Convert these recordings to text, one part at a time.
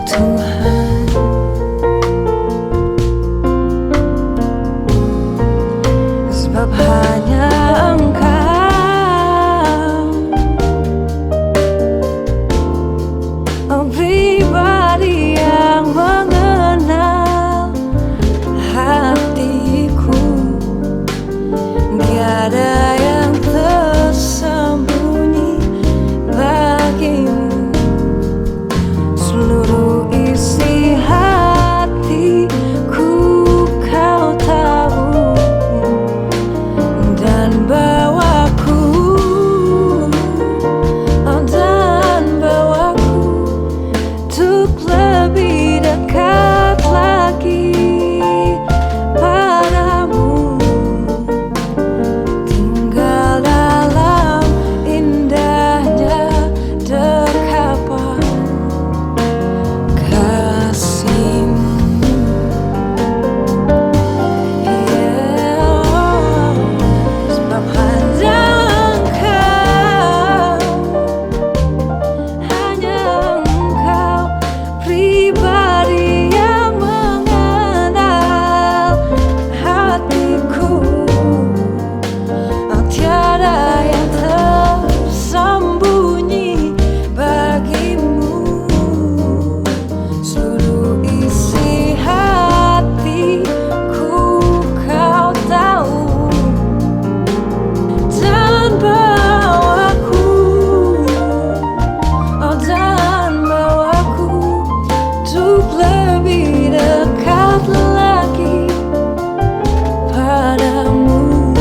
Tuhan. Sebab hanya Engkau, oh pribadi yang mengenal hatiku. Tiada yang tersembunyi bagimu. Seluruh isi hatiku Kau tahu, dan bawaku, oh dan bawaku untuk lebih dekat lagi padamu. Tinggal dalam indahnya dekapan kasih-Mu. Sebab hanya Engkau pribadi yang mengenal hatiku. Tiada yang tersembunyi bagimu. Seluruh isi hatiku Kau tahu, dan bawaku, oh dan bawaku untuk lebih dekat lagi padamu.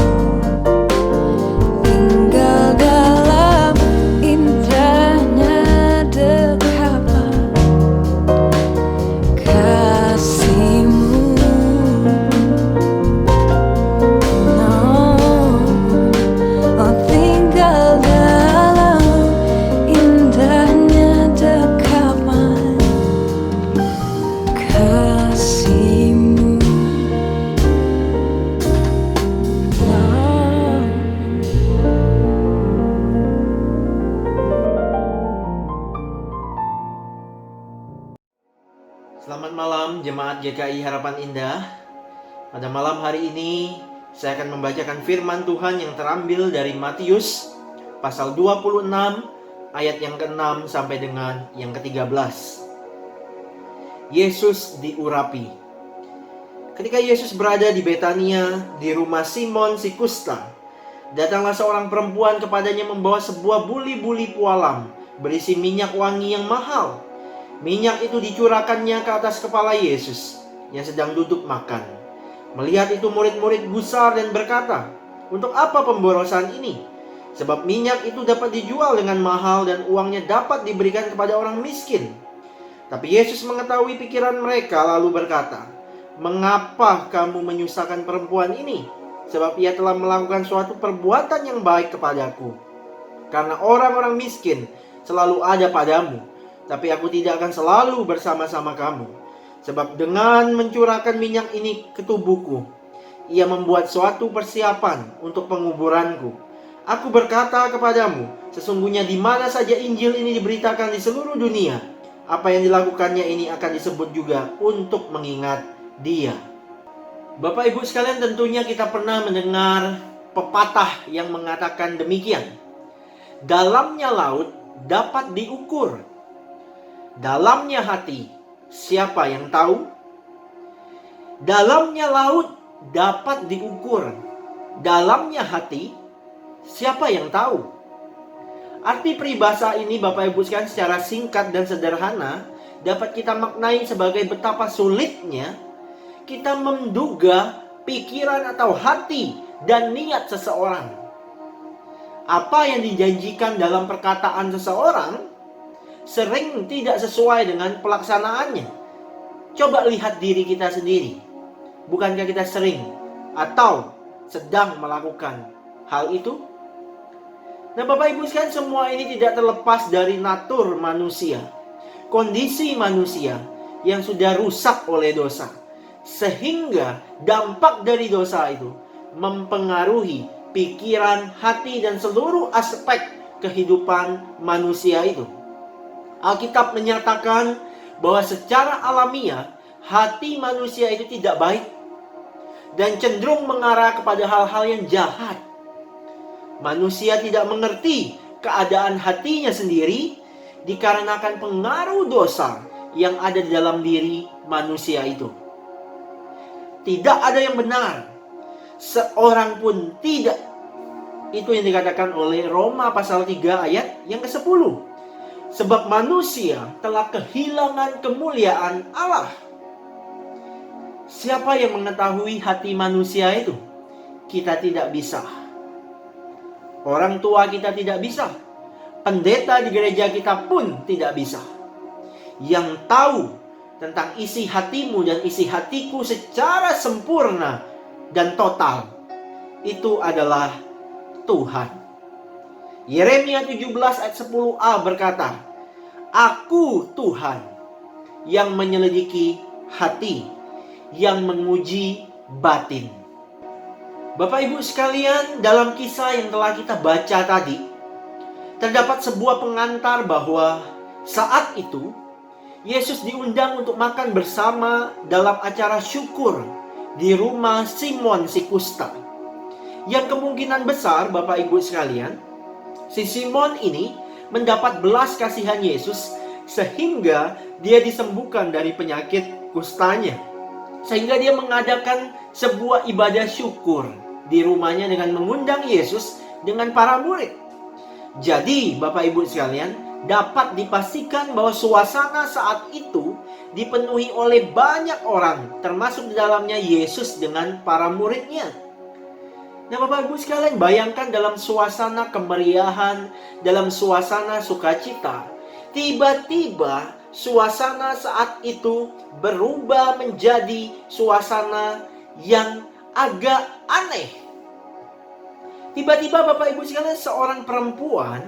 Tinggal dalam indahnya dekapan kasih-Mu. Oh tinggal dalam indahnya dekapan kasih-Mu. Selamat malam Jemaat GKI Harapan Indah. Pada malam hari ini saya akan membacakan firman Tuhan yang terambil dari Matius pasal 26 ayat yang ke-6 sampai dengan yang ke-13. Yesus diurapi. Ketika Yesus berada di Betania, di rumah Simon si kusta, datanglah seorang perempuan kepadanya membawa sebuah buli-buli pualam berisi minyak wangi yang mahal. Minyak itu dicurahkannya ke atas kepala Yesus yang sedang duduk makan. Melihat itu murid-murid gusar dan berkata, "Untuk apa pemborosan ini? Sebab minyak itu dapat dijual dengan mahal dan uangnya dapat diberikan kepada orang miskin." Tapi Yesus mengetahui pikiran mereka lalu berkata, "Mengapa kamu menyusahkan perempuan ini? Sebab ia telah melakukan suatu perbuatan yang baik kepadaku. Karena orang-orang miskin selalu ada padamu, tapi aku tidak akan selalu bersama-sama kamu. Sebab dengan mencurahkan minyak ini ke tubuhku, ia membuat suatu persiapan untuk penguburanku. Aku berkata kepadamu, sesungguhnya di mana saja Injil ini diberitakan di seluruh dunia, apa yang dilakukannya ini akan disebut juga untuk mengingat dia." Bapak Ibu sekalian, tentunya kita pernah mendengar pepatah yang mengatakan demikian. Dalamnya laut dapat diukur, dalamnya hati siapa yang tahu? Dalamnya laut dapat diukur, dalamnya hati siapa yang tahu? Arti peribahasa ini Bapak Ibu sekalian secara singkat dan sederhana dapat kita maknai sebagai betapa sulitnya kita menduga pikiran atau hati dan niat seseorang. Apa yang dijanjikan dalam perkataan seseorang sering tidak sesuai dengan pelaksanaannya. Coba lihat diri kita sendiri. Bukankah kita sering atau sedang melakukan hal itu? Nah Bapak Ibu sekalian, semua ini tidak terlepas dari natur manusia, kondisi manusia yang sudah rusak oleh dosa, sehingga dampak dari dosa itu mempengaruhi pikiran, hati, dan seluruh aspek kehidupan manusia itu. Alkitab menyatakan bahwa secara alamiah hati manusia itu tidak baik dan cenderung mengarah kepada hal-hal yang jahat. Manusia tidak mengerti keadaan hatinya sendiri dikarenakan pengaruh dosa yang ada di dalam diri manusia itu. Tidak ada yang benar, seorang pun tidak. Itu yang dikatakan oleh Roma pasal 3 ayat yang ke-10. Sebab manusia telah kehilangan kemuliaan Allah. Siapa yang mengetahui hati manusia itu? Kita tidak bisa. Orang tua kita tidak bisa. Pendeta di gereja kita pun tidak bisa. Yang tahu tentang isi hatimu dan isi hatiku secara sempurna dan total, itu adalah Tuhan. Yeremia 17 ayat 10a berkata, Aku Tuhan yang menyelidiki hati, yang menguji batin. Bapak Ibu sekalian, dalam kisah yang telah kita baca tadi, terdapat sebuah pengantar bahwa saat itu Yesus diundang untuk makan bersama dalam acara syukur di rumah Simon si kusta. Yang kemungkinan besar, Bapak Ibu sekalian, si Simon ini mendapat belas kasihan Yesus sehingga dia disembuhkan dari penyakit kustanya. Sehingga dia mengadakan sebuah ibadah syukur di rumahnya dengan mengundang Yesus dengan para murid. Jadi, Bapak Ibu sekalian, dapat dipastikan bahwa suasana saat itu dipenuhi oleh banyak orang, termasuk di dalamnya Yesus dengan para muridnya. Nah, Bapak Ibu sekalian, bayangkan dalam suasana kemeriahan, dalam suasana sukacita, tiba-tiba suasana saat itu berubah menjadi suasana yang agak aneh. Tiba-tiba Bapak Ibu sekalian, seorang perempuan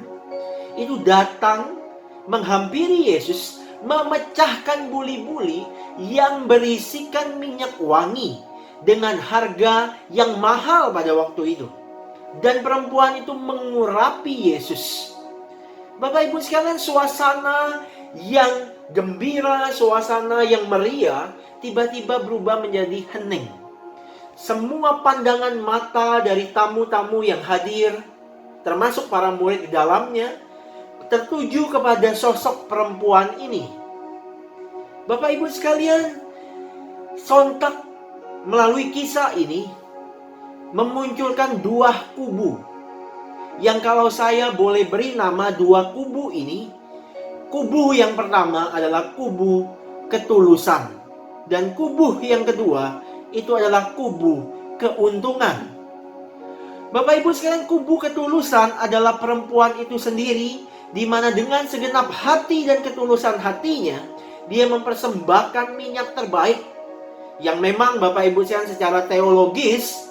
itu datang menghampiri Yesus, memecahkan buli-buli yang berisikan minyak wangi dengan harga yang mahal pada waktu itu. Dan perempuan itu mengurapi Yesus. Bapak Ibu sekalian, suasana yang gembira, suasana yang meriah, tiba-tiba berubah menjadi hening. Semua pandangan mata dari tamu-tamu yang hadir, termasuk para murid di dalamnya, tertuju kepada sosok perempuan ini. Bapak Ibu sekalian, sontak melalui kisah ini memunculkan dua kubu, yang kalau saya boleh beri nama dua kubu ini, kubu yang pertama adalah kubu ketulusan, dan kubu yang kedua itu adalah kubu keuntungan. Bapak Ibu sekalian, kubu ketulusan adalah perempuan itu sendiri, di mana dengan segenap hati dan ketulusan hatinya, dia mempersembahkan minyak terbaik. Yang memang Bapak Ibu sekalian, secara teologis,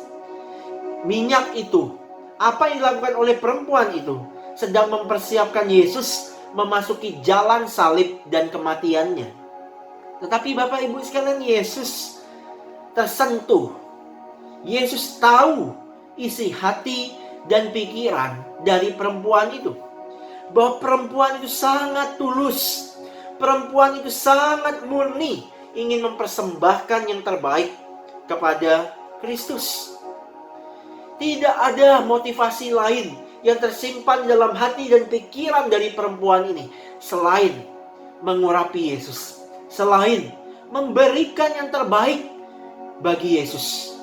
minyak itu, apa yang dilakukan oleh perempuan itu, sedang mempersiapkan Yesus memasuki jalan salib dan kematiannya. Tetapi Bapak Ibu sekalian, Yesus tersentuh. Yesus tahu isi hati dan pikiran dari perempuan itu. Bahwa perempuan itu sangat tulus. Perempuan itu sangat murni, ingin mempersembahkan yang terbaik kepada Kristus. Tidak ada motivasi lain yang tersimpan dalam hati dan pikiran dari perempuan ini selain mengurapi Yesus, selain memberikan yang terbaik bagi Yesus.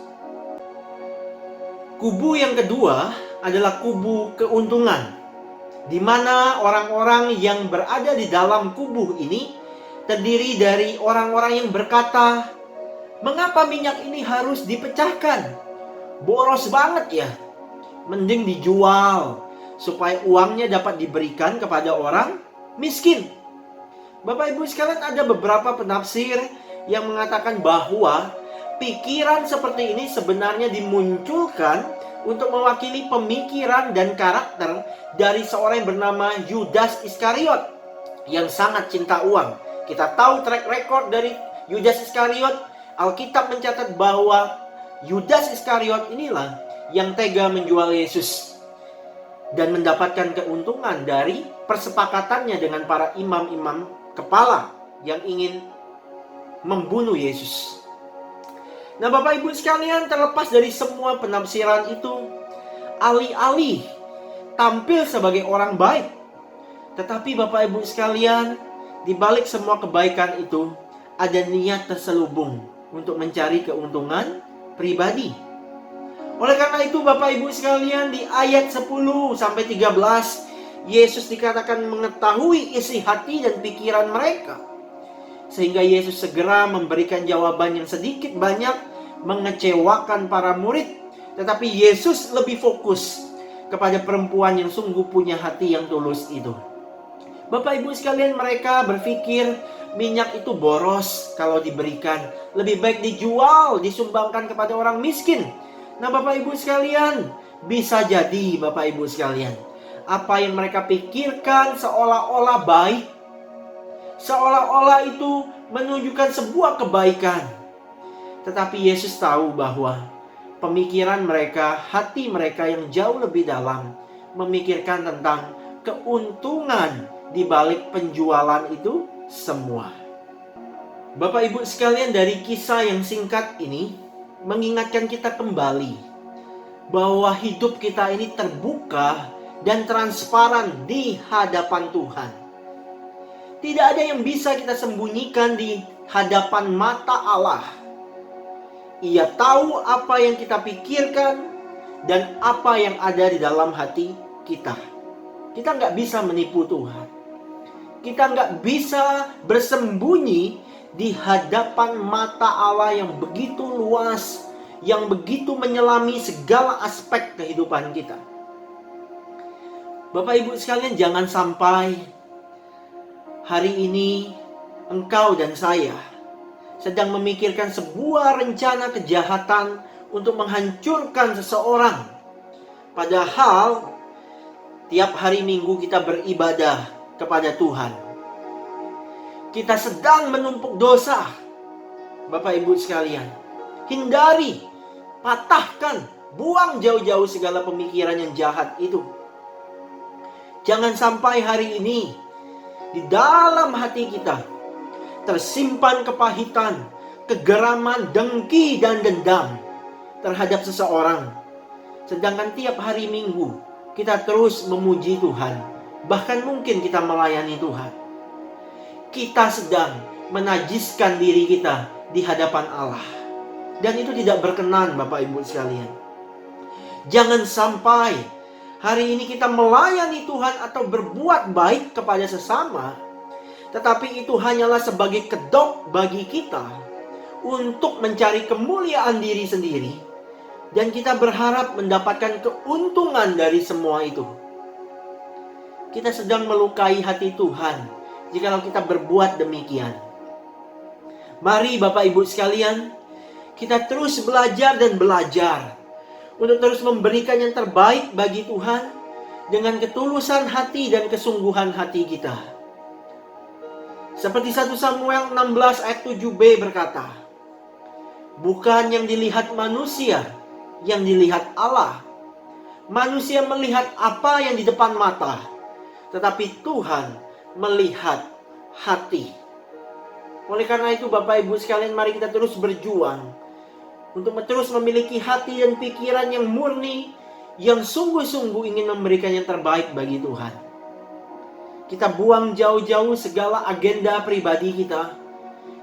Kubu yang kedua adalah kubu keuntungan, di mana orang-orang yang berada di dalam kubu ini terdiri dari orang-orang yang berkata, mengapa minyak ini harus dipecahkan? Boros banget ya. Mending dijual supaya uangnya dapat diberikan kepada orang miskin. Bapak Ibu sekalian, ada beberapa penafsir yang mengatakan bahwa pikiran seperti ini sebenarnya dimunculkan untuk mewakili pemikiran dan karakter dari seorang yang bernama Yudas Iskariot yang sangat cinta uang. Kita tahu track record dari Yudas Iskariot. Alkitab mencatat bahwa Yudas Iskariot inilah yang tega menjual Yesus dan mendapatkan keuntungan dari persepakatannya dengan para imam-imam kepala yang ingin membunuh Yesus. Nah, Bapak Ibu sekalian, terlepas dari semua penafsiran itu, alih-alih tampil sebagai orang baik, tetapi Bapak Ibu sekalian, di balik semua kebaikan itu ada niat terselubung untuk mencari keuntungan pribadi. Oleh karena itu Bapak Ibu sekalian, di ayat 10 sampai 13 Yesus dikatakan mengetahui isi hati dan pikiran mereka. Sehingga Yesus segera memberikan jawaban yang sedikit banyak mengecewakan para murid. Tetapi Yesus lebih fokus kepada perempuan yang sungguh punya hati yang tulus itu. Bapak Ibu sekalian, mereka berpikir minyak itu boros kalau diberikan. Lebih baik dijual, disumbangkan kepada orang miskin. Nah Bapak Ibu sekalian, bisa jadi Bapak Ibu sekalian, apa yang mereka pikirkan seolah-olah baik, seolah-olah itu menunjukkan sebuah kebaikan. Tetapi Yesus tahu bahwa pemikiran mereka, hati mereka yang jauh lebih dalam, memikirkan tentang keuntungan di balik penjualan itu semua. Bapak Ibu sekalian, dari kisah yang singkat ini mengingatkan kita kembali bahwa hidup kita ini terbuka dan transparan di hadapan Tuhan. Tidak ada yang bisa kita sembunyikan di hadapan mata Allah. Ia tahu apa yang kita pikirkan dan apa yang ada di dalam hati kita. Kita nggak bisa menipu Tuhan. Kita nggak bisa bersembunyi di hadapan mata Allah yang begitu luas, yang begitu menyelami segala aspek kehidupan kita. Bapak Ibu sekalian, jangan sampai hari ini engkau dan saya sedang memikirkan sebuah rencana kejahatan untuk menghancurkan seseorang. Padahal tiap hari Minggu kita beribadah kepada Tuhan. Kita sedang menumpuk dosa. Bapak Ibu sekalian, hindari, patahkan, buang jauh-jauh segala pemikiran yang jahat itu. Jangan sampai hari ini di dalam hati kita tersimpan kepahitan, kegeraman, dengki, dan dendam terhadap seseorang. Sedangkan tiap hari Minggu kita terus memuji Tuhan. Bahkan mungkin kita melayani Tuhan. Kita sedang menajiskan diri kita di hadapan Allah. Dan itu tidak berkenan Bapak Ibu sekalian. Jangan sampai hari ini kita melayani Tuhan atau berbuat baik kepada sesama, tetapi itu hanyalah sebagai kedok bagi kita untuk mencari kemuliaan diri sendiri. Dan kita berharap mendapatkan keuntungan dari semua itu. Kita sedang melukai hati Tuhan jikalau kita berbuat demikian. Mari Bapak Ibu sekalian, kita terus belajar dan belajar untuk terus memberikan yang terbaik bagi Tuhan dengan ketulusan hati dan kesungguhan hati kita. Seperti 1 Samuel 16 ayat 7b berkata, bukan yang dilihat manusia, yang dilihat Allah. Manusia melihat apa yang di depan mata, tetapi Tuhan melihat hati. Oleh karena itu Bapak Ibu sekalian, mari kita terus berjuang untuk terus memiliki hati dan pikiran yang murni, yang sungguh-sungguh ingin memberikan yang terbaik bagi Tuhan. Kita buang jauh-jauh segala agenda pribadi kita.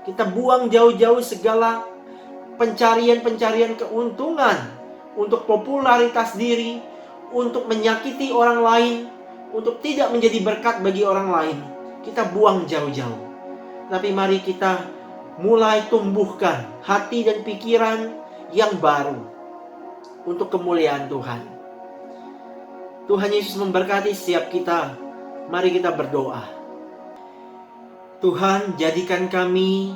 Kita buang jauh-jauh segala pencarian-pencarian keuntungan untuk popularitas diri, untuk menyakiti orang lain, untuk tidak menjadi berkat bagi orang lain. Kita buang jauh-jauh. Tapi mari kita mulai tumbuhkan hati dan pikiran yang baru untuk kemuliaan Tuhan. Tuhan Yesus memberkati setiap kita. Mari kita berdoa. Tuhan, jadikan kami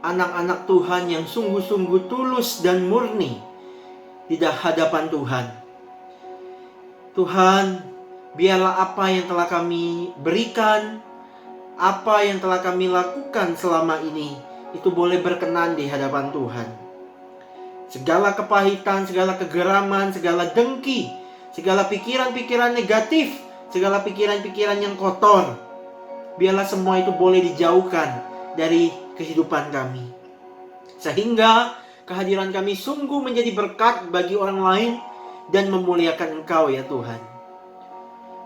anak-anak Tuhan yang sungguh-sungguh tulus dan murni di hadapan Tuhan. Tuhan, biarlah apa yang telah kami berikan, apa yang telah kami lakukan selama ini, itu boleh berkenan di hadapan Tuhan. Segala kepahitan, segala kegeraman, segala dengki, segala pikiran-pikiran negatif, segala pikiran-pikiran yang kotor, biarlah semua itu boleh dijauhkan dari kehidupan kami. Sehingga kehadiran kami sungguh menjadi berkat bagi orang lain dan memuliakan Engkau ya Tuhan.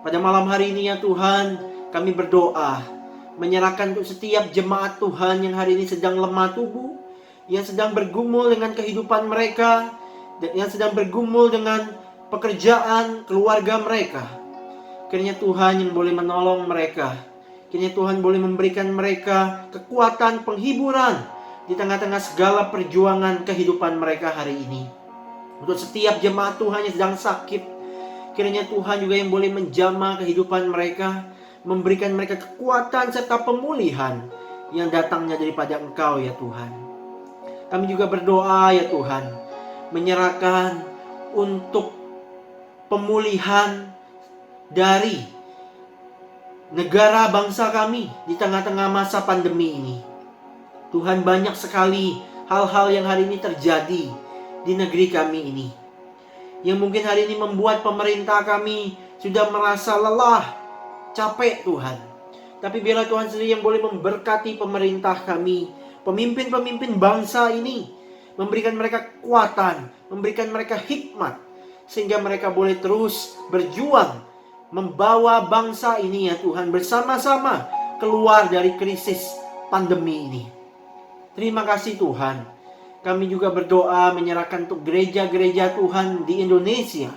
Pada malam hari ini ya Tuhan, kami berdoa menyerahkan untuk setiap jemaat Tuhan yang hari ini sedang lemah tubuh, yang sedang bergumul dengan kehidupan mereka, dan yang sedang bergumul dengan pekerjaan keluarga mereka. Kiranya Tuhan yang boleh menolong mereka. Kiranya Tuhan boleh memberikan mereka kekuatan penghiburan di tengah-tengah segala perjuangan kehidupan mereka hari ini. Untuk setiap jemaat Tuhan yang sedang sakit, kiranya Tuhan juga yang boleh menjamah kehidupan mereka, memberikan mereka kekuatan serta pemulihan yang datangnya daripada Engkau ya Tuhan. Kami juga berdoa ya Tuhan, menyerahkan untuk pemulihan dari negara bangsa kami di tengah-tengah masa pandemi ini. Tuhan, banyak sekali hal-hal yang hari ini terjadi di negeri kami ini, yang mungkin hari ini membuat pemerintah kami sudah merasa lelah, capek Tuhan. Tapi biarlah Tuhan sendiri yang boleh memberkati pemerintah kami, pemimpin-pemimpin bangsa ini, memberikan mereka kekuatan, memberikan mereka hikmat, sehingga mereka boleh terus berjuang membawa bangsa ini ya Tuhan bersama-sama keluar dari krisis pandemi ini. Terima kasih Tuhan. Kami juga berdoa menyerahkan untuk gereja-gereja Tuhan di Indonesia.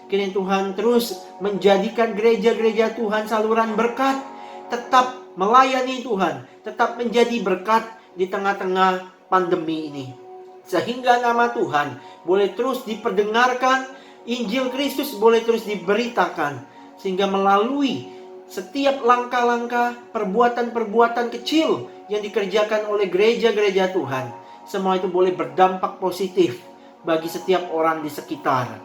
Kiranya Tuhan terus menjadikan gereja-gereja Tuhan saluran berkat, tetap melayani Tuhan, tetap menjadi berkat di tengah-tengah pandemi ini. Sehingga nama Tuhan boleh terus diperdengarkan, Injil Kristus boleh terus diberitakan, sehingga melalui setiap langkah-langkah, perbuatan-perbuatan kecil yang dikerjakan oleh gereja-gereja Tuhan, semua itu boleh berdampak positif bagi setiap orang di sekitar.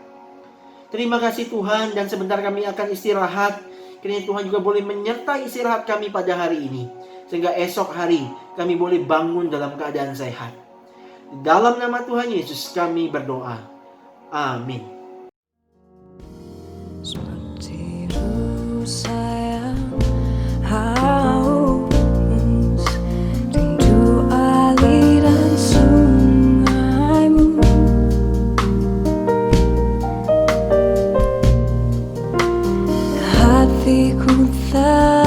Terima kasih Tuhan, dan sebentar kami akan istirahat. Kiranya Tuhan juga boleh menyertai istirahat kami pada hari ini, sehingga esok hari kami boleh bangun dalam keadaan sehat. Di dalam nama Tuhan Yesus kami berdoa. Amin. Seperti sayang haus rindu aliran sungaimu, hatiku tak